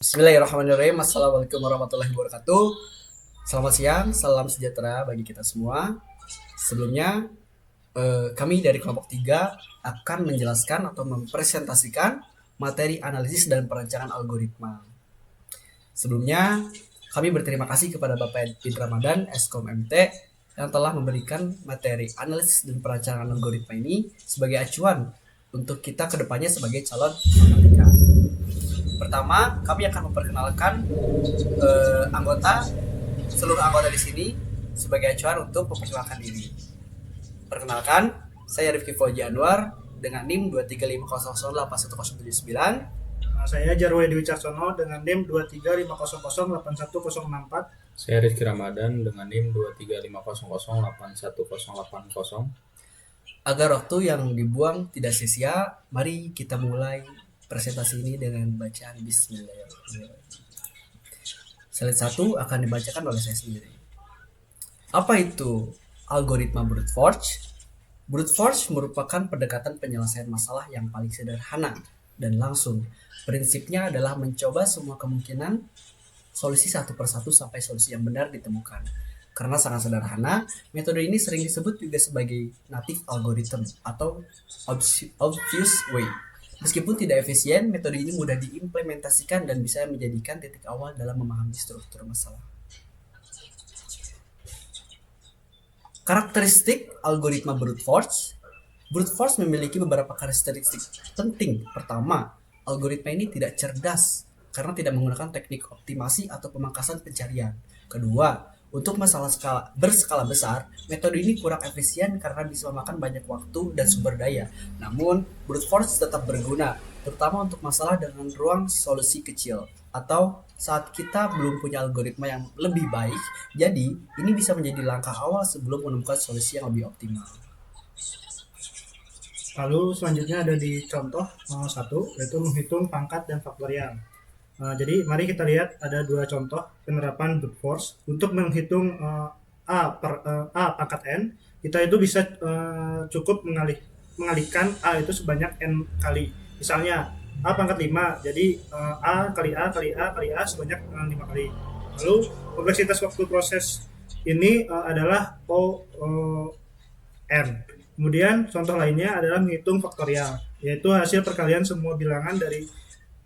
Bismillahirrahmanirrahim. Assalamualaikum warahmatullahi wabarakatuh. Selamat siang, salam sejahtera bagi kita semua. Sebelumnya, kami dari kelompok 3 akan menjelaskan atau mempresentasikan materi analisis dan perancangan algoritma. Sebelumnya, kami berterima kasih kepada Bapak Edwin Ramadan, Eskom MT, yang telah memberikan materi analisis dan perancangan algoritma ini sebagai acuan untuk kita kedepannya sebagai calon matematika. Pertama, kami akan memperkenalkan seluruh anggota di sini sebagai acuan untuk memperkenalkan diri. Perkenalkan, saya Rifki Fauzi Anwar dengan NIM 235008109. Saya Jarwo Dwi Caksono dengan NIM 235008104. Saya Rizky Ramadan dengan NIM 23500811080. Agar waktu yang dibuang tidak sia-sia, mari kita mulai presentasi ini dengan bacaan Bismillahirrahmanirrahim. Slide 1 akan dibacakan oleh saya sendiri. Apa itu algoritma brute force? Brute force merupakan pendekatan penyelesaian masalah yang paling sederhana dan langsung. Prinsipnya adalah mencoba semua kemungkinan solusi satu persatu sampai solusi yang benar ditemukan. Karena sangat sederhana, metode ini sering disebut juga sebagai native algorithm atau obvious way. Meskipun tidak efisien, metode ini mudah diimplementasikan dan bisa menjadikan titik awal dalam memahami struktur masalah. Karakteristik algoritma brute force. Brute force memiliki beberapa karakteristik penting. Pertama, algoritma ini tidak cerdas karena tidak menggunakan teknik optimasi atau pemangkasan pencarian. Kedua, untuk masalah berskala besar, metode ini kurang efisien karena bisa memakan banyak waktu dan sumber daya. Namun, brute force tetap berguna, terutama untuk masalah dengan ruang solusi kecil atau saat kita belum punya algoritma yang lebih baik. Jadi, ini bisa menjadi langkah awal sebelum menemukan solusi yang lebih optimal. Lalu selanjutnya ada di contoh 1, yaitu menghitung pangkat dan faktorial. Jadi mari kita lihat ada dua contoh penerapan brute force. Untuk menghitung A pangkat N, kita itu bisa cukup mengalihkan A itu sebanyak N kali. Misalnya A pangkat 5, jadi A kali A kali A kali A sebanyak 5 kali. Lalu kompleksitas waktu proses ini adalah O N. Kemudian contoh lainnya adalah menghitung faktorial, yaitu hasil perkalian semua bilangan dari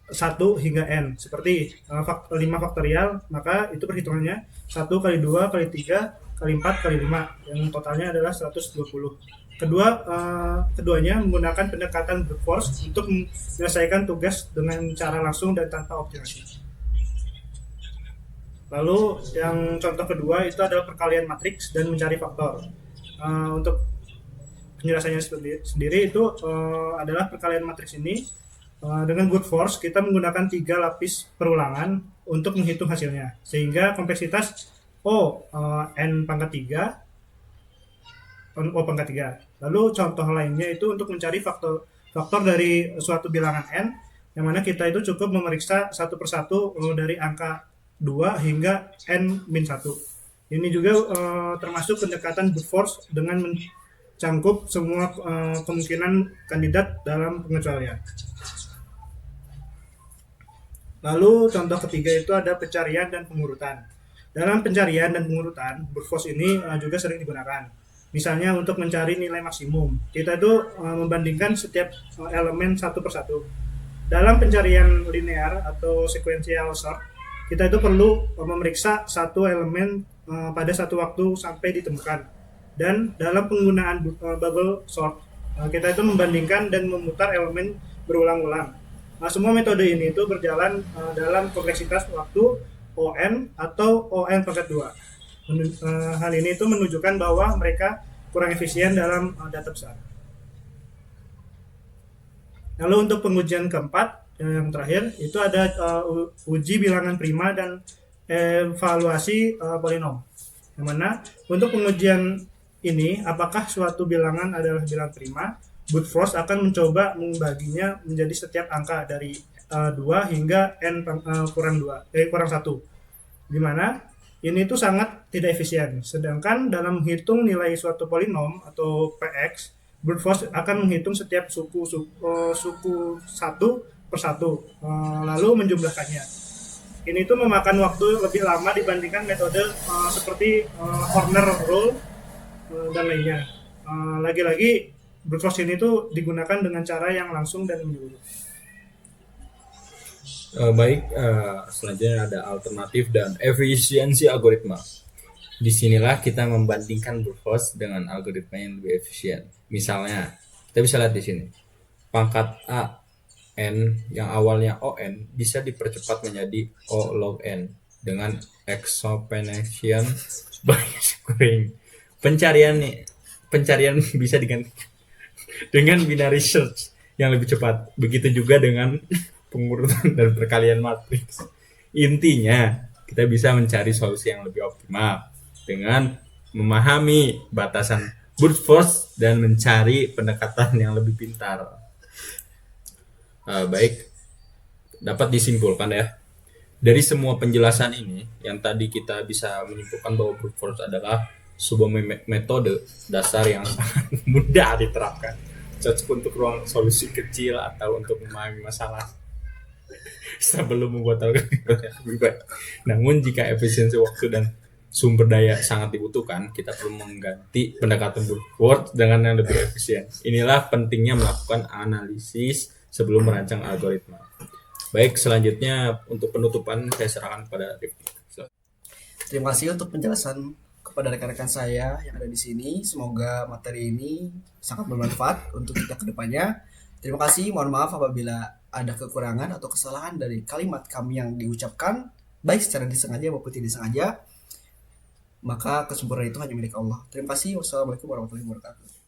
1 hingga N. Seperti 5 faktorial, maka itu perhitungannya 1 kali 2 kali 3 kali 4 kali 5, yang totalnya adalah 120. Keduanya menggunakan pendekatan brute force untuk menyelesaikan tugas dengan cara langsung dan tanpa optimasi. Lalu yang contoh kedua itu adalah perkalian matriks dan mencari faktor. Untuk penjelasannya sendiri itu adalah perkalian matriks ini dengan brute force kita menggunakan 3 lapis perulangan untuk menghitung hasilnya, sehingga kompleksitas N pangkat 3 O pangkat 3. Lalu contoh lainnya itu untuk mencari faktor dari suatu bilangan N, yang mana kita itu cukup memeriksa satu persatu dari angka 2 hingga N-1. Ini juga termasuk pendekatan brute force dengan mencangkup semua kemungkinan kandidat dalam pengecualian. Lalu contoh ketiga itu ada pencarian dan pengurutan. Dalam pencarian dan pengurutan, brute force ini juga sering digunakan. Misalnya untuk mencari nilai maksimum, kita itu membandingkan setiap elemen satu persatu. Dalam pencarian linear atau sequential sort, kita itu perlu memeriksa satu elemen pada satu waktu sampai ditemukan. Dan dalam penggunaan bubble sort, kita itu membandingkan dan memutar elemen berulang-ulang. Semua metode ini itu berjalan dalam kompleksitas waktu ON atau ON pangkat 2. Hal ini itu menunjukkan bahwa mereka kurang efisien dalam data besar. Lalu untuk pengujian keempat, yang terakhir, itu ada uji bilangan prima dan evaluasi polinom. Yang mana untuk pengujian ini, apakah suatu bilangan adalah bilangan prima, brute force akan mencoba membaginya menjadi setiap angka dari 2 hingga N kurang 1. Di mana ini tuh sangat tidak efisien. Sedangkan dalam menghitung nilai suatu polinom atau PX, brute force akan menghitung setiap suku satu persatu, lalu menjumlahkannya. Ini tuh memakan waktu lebih lama dibandingkan metode seperti Horner rule dan lainnya. Lagi-lagi brute force ini tuh digunakan dengan cara yang langsung dan menyeluruh. Baik, selanjutnya ada alternatif dan efisiensi algoritma. Disinilah kita membandingkan brute force dengan algoritma yang lebih efisien. Misalnya, kita bisa lihat di sini, pangkat A n yang awalnya on bisa dipercepat menjadi o log n dengan exponential by squaring. Pencarian bisa diganti dengan binary search yang lebih cepat. Begitu juga dengan pengurutan dan perkalian matriks. Intinya, kita bisa mencari solusi yang lebih optimal dengan memahami batasan brute force dan mencari pendekatan yang lebih pintar. Baik, dapat disimpulkan ya, dari semua penjelasan ini, yang tadi kita bisa menyimpulkan bahwa brute force adalah sebuah metode dasar yang sangat mudah diterapkan, cocok untuk ruang solusi kecil atau untuk memahami masalah sebelum membuat algoritma yang lebih baik. Namun jika efisiensi waktu dan sumber daya sangat dibutuhkan, kita perlu mengganti pendekatan brute force dengan yang lebih efisien. Inilah pentingnya melakukan analisis sebelum merancang algoritma. Baik, selanjutnya untuk penutupan saya serahkan kepada Rifki. Terima kasih untuk penjelasan kepada rekan-rekan saya yang ada di sini. Semoga materi ini sangat bermanfaat untuk kita ke depannya. Terima kasih, mohon maaf apabila ada kekurangan atau kesalahan dari kalimat kami yang diucapkan, baik secara disengaja maupun tidak disengaja. Maka kesempurnaan itu hanya milik Allah. Terima kasih. Wassalamualaikum warahmatullahi wabarakatuh.